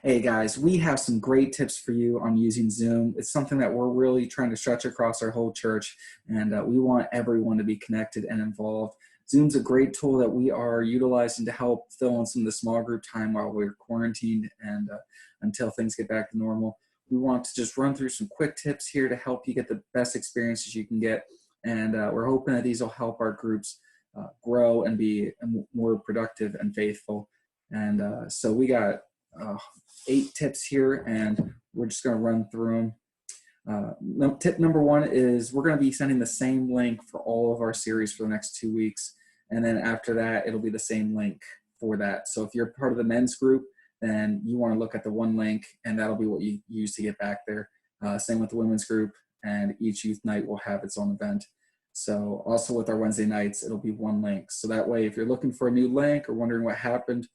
Hey guys, we have some great tips for you on using Zoom. It's something that we're really trying to stretch across our whole church, and we want everyone to be connected and involved. Zoom's a great tool that we are utilizing to help fill in some of the small group time while we're quarantined and until things get back to normal. We want to just run through some quick tips here to help you get the best experiences you can get, and we're hoping that these will help our groups grow and be more productive and faithful. And so we got 8 tips here, and we're just going to run through them. Tip number 1 is we're going to be sending the same link for all of our series for the next 2 weeks, and then after that it'll be the same link for that. So if you're part of the men's group, then you want to look at the one link, and that'll be what you use to get back there. Same with the women's group, and each youth night will have its own event. So also with our Wednesday nights, it'll be one link. So that way, if you're looking for a new link or wondering what happened,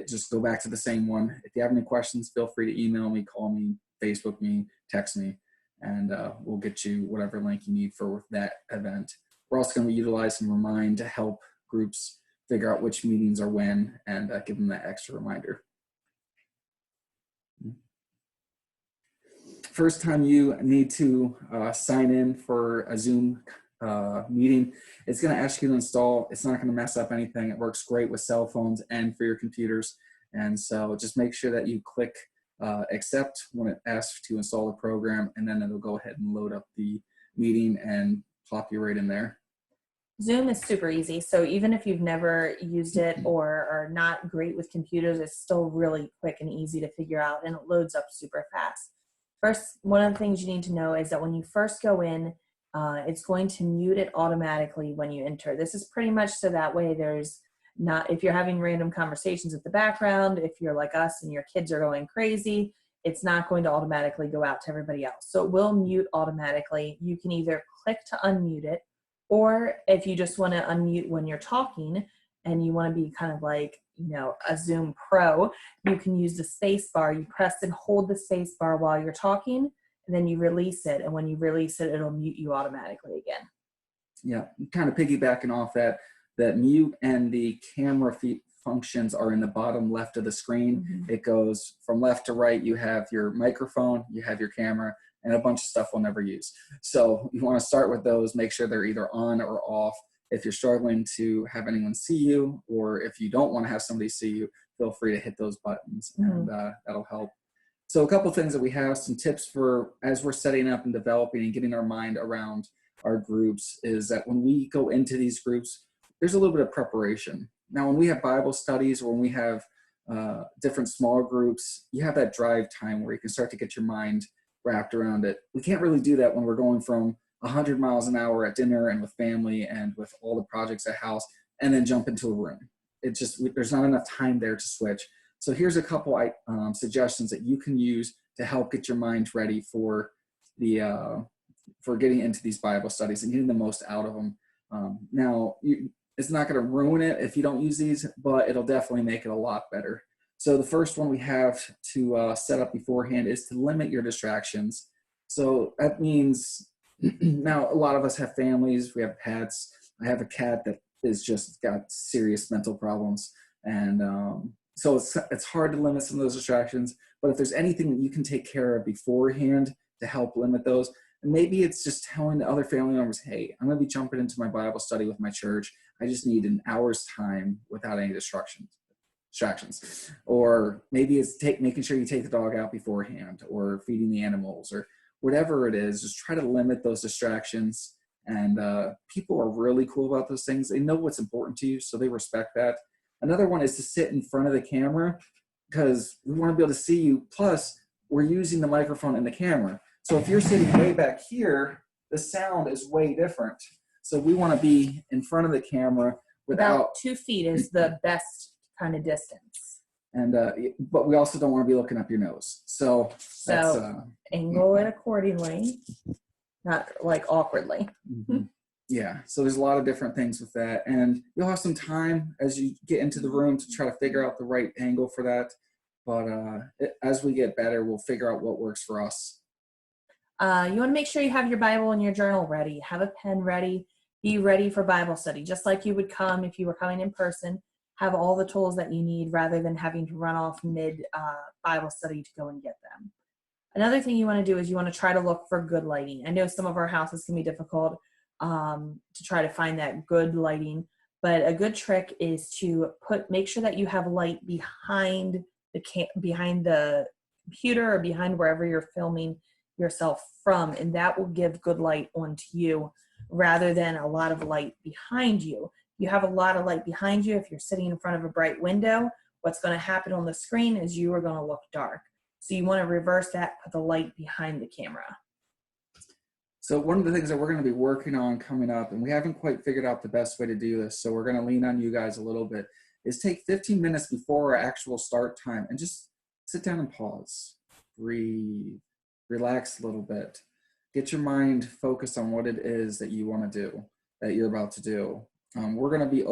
just go back to the same one. If you have any questions, feel free to email me, call me, Facebook me, text me, and we'll get you whatever link you need for that event. We're also going to utilize some Remind to help groups figure out which meetings are when, and give them that extra reminder. First time you need to sign in for a Zoom meeting, it's going to ask you to install. It's not going to mess up anything. It works great with cell phones and for your computers. And so just make sure that you click accept when it asks to install the program, and then it'll go ahead and load up the meeting and plop you right in there. Zoom is super easy. So even if you've never used it or are not great with computers, it's still really quick and easy to figure out, and it loads up super fast. First, one of the things you need to know is that when you first go in, it's going to mute it automatically when you enter. This is pretty much so that way there's not, if you're having random conversations at the background, if you're like us and your kids are going crazy, it's not going to automatically go out to everybody else. So it will mute automatically. You can either click to unmute it, or if you just want to unmute when you're talking and you want to be kind of like, you know, a Zoom pro, you can use the space bar. You press and hold the space bar while you're talking, and then you release it. And when you release it, it'll mute you automatically again. Yeah, kind of piggybacking off that mute and the camera functions are in the bottom left of the screen. Mm-hmm. It goes from left to right. You have your microphone, you have your camera, and a bunch of stuff we'll never use. So you want to start with those, make sure they're either on or off. If you're struggling to have anyone see you, or if you don't want to have somebody see you, feel free to hit those buttons, and that'll help. So a couple things that we have, some tips for as we're setting up and developing and getting our mind around our groups, is that when we go into these groups, there's a little bit of preparation. Now, when we have Bible studies or when we have different small groups, you have that drive time where you can start to get your mind wrapped around it. We can't really do that when we're going from 100 miles an hour at dinner and with family and with all the projects at house, and then jump into a room. It's just, there's not enough time there to switch. So here's a couple suggestions that you can use to help get your mind ready for the for getting into these Bible studies and getting the most out of them. Now, it's not going to ruin it if you don't use these, but it'll definitely make it a lot better. So the first one we have to set up beforehand is to limit your distractions. So that means, now a lot of us have families, we have pets. I have a cat that is just got serious mental problems, and so it's hard to limit some of those distractions. But if there's anything that you can take care of beforehand to help limit those, and maybe it's just telling the other family members, hey, I'm going to be jumping into my Bible study with my church. I just need an hour's time without any distractions. Or maybe it's making sure you take the dog out beforehand, or feeding the animals, or whatever it is. Just try to limit those distractions. And people are really cool about those things. They know what's important to you, so they respect that. Another one is to sit in front of the camera, because we want to be able to see you. Plus, we're using the microphone and the camera. So if you're sitting way back here, the sound is way different. So we want to be in front of the camera without... About 2 feet is the best kind of distance. And but we also don't want to be looking up your nose. So that's, angle it accordingly, not like awkwardly. Mm-hmm. Yeah, so there's a lot of different things with that. And you'll have some time as you get into the room to try to figure out the right angle for that. But as we get better, we'll figure out what works for us. You want to make sure you have your Bible and your journal ready. Have a pen ready. Be ready for Bible study, just like you would come if you were coming in person. have all the tools that you need rather than having to run off mid Bible study to go and get them. Another thing you want to do is you want to try to look for good lighting. I know some of our houses can be difficult to try to find that good lighting, but a good trick is to make sure that you have light behind the computer or behind wherever you're filming yourself from, and that will give good light onto you rather than a lot of light behind you. You have a lot of light behind you. If you're sitting in front of a bright window, what's going to happen on the screen is you are going to look dark. So you want to reverse that, put the light behind the camera. So one of the things that we're going to be working on coming up, and we haven't quite figured out the best way to do this, so we're going to lean on you guys a little bit, is take 15 minutes before our actual start time and just sit down and pause, breathe, relax a little bit, get your mind focused on what it is that you want to do, that you're about to do. We're going to be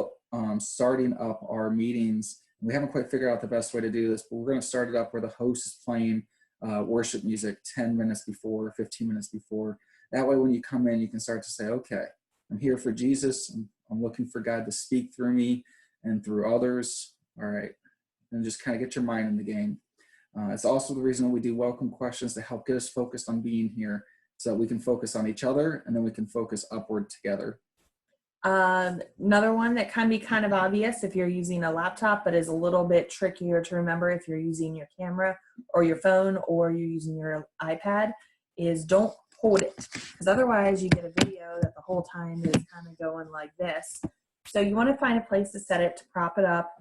starting up our meetings. We haven't quite figured out the best way to do this, but we're going to start it up where the host is playing worship music 10 minutes before, 15 minutes before. That way, when you come in, you can start to say, okay, I'm here for Jesus. I'm looking for God to speak through me and through others. All right. And just kind of get your mind in the game. It's also the reason we do welcome questions to help get us focused on being here so that we can focus on each other and then we can focus upward together. Another one that can be kind of obvious if you're using a laptop, but is a little bit trickier to remember if you're using your camera or your phone or you're using your iPad, is don't hold it, because otherwise you get a video that the whole time is kind of going like this. So you want to find a place to set it to prop it up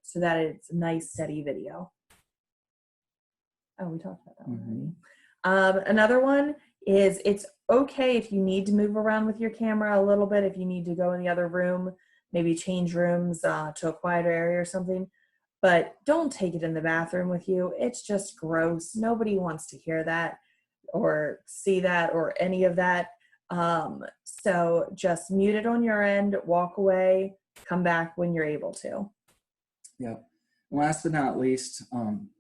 so that it's a nice steady video. Oh, we talked about that one already. Another one is it's okay if you need to move around with your camera a little bit, if you need to go in the other room, maybe change rooms to a quieter area or something, but don't take it in the bathroom with you. It's just gross. Nobody wants to hear that or see that or any of that. So just mute it on your end, walk away, come back when you're able to. Yep. Last but not least,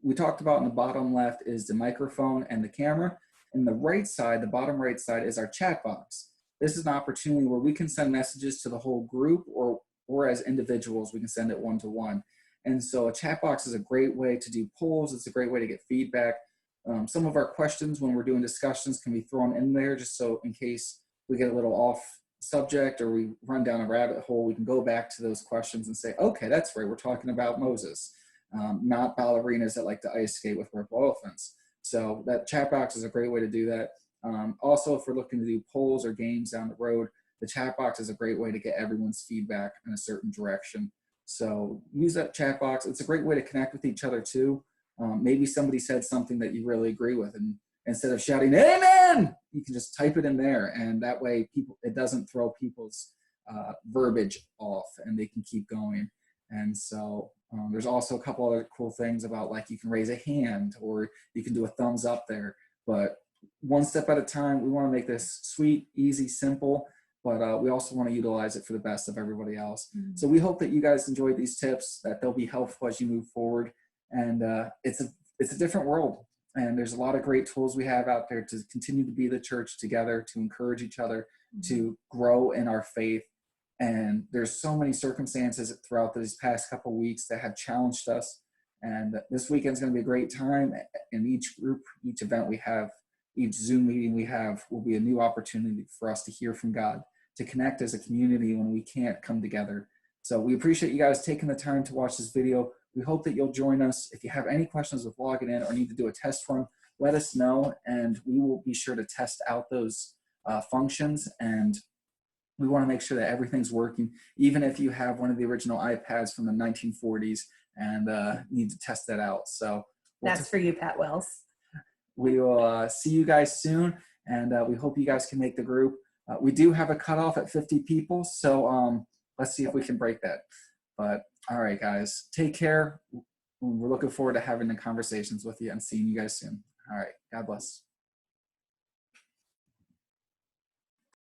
we talked about in the bottom left is the microphone and the camera. And the right side, the bottom right side, is our chat box. This is an opportunity where we can send messages to the whole group, or as individuals, we can send it one-to-one. And so a chat box is a great way to do polls. It's a great way to get feedback. Some of our questions when we're doing discussions can be thrown in there just so in case we get a little off subject or we run down a rabbit hole, we can go back to those questions and say, okay, that's right, we're talking about Moses, not ballerinas that like to ice skate with purple elephants. So that chat box is a great way to do that. Also, if we're looking to do polls or games down the road, the chat box is a great way to get everyone's feedback in a certain direction. So use that chat box. It's a great way to connect with each other too. Maybe somebody said something that you really agree with, and instead of shouting, amen, you can just type it in there. And that way it doesn't throw people's verbiage off and they can keep going. And so there's also a couple other cool things about, like, you can raise a hand or you can do a thumbs up there, but one step at a time. We want to make this sweet, easy, simple, but we also want to utilize it for the best of everybody else. Mm-hmm. So we hope that you guys enjoyed these tips, that they'll be helpful as you move forward. And it's a different world, and there's a lot of great tools we have out there to continue to be the church together, to encourage each other, mm-hmm. to grow in our faith. And there's so many circumstances throughout these past couple of weeks that have challenged us. And this weekend's going to be a great time. And each group, each event we have, each Zoom meeting we have will be a new opportunity for us to hear from God, to connect as a community when we can't come together. So we appreciate you guys taking the time to watch this video. We hope that you'll join us. If you have any questions with logging in or need to do a test run, let us know, and we will be sure to test out those functions. And we want to make sure that everything's working, even if you have one of the original iPads from the 1940s and need to test that out. So that's for you, Pat Wells. We will see you guys soon, and we hope you guys can make the group. We do have a cutoff at 50 people, so let's see if we can break that. But all right, guys, take care. We're looking forward to having the conversations with you and seeing you guys soon. All right, God bless.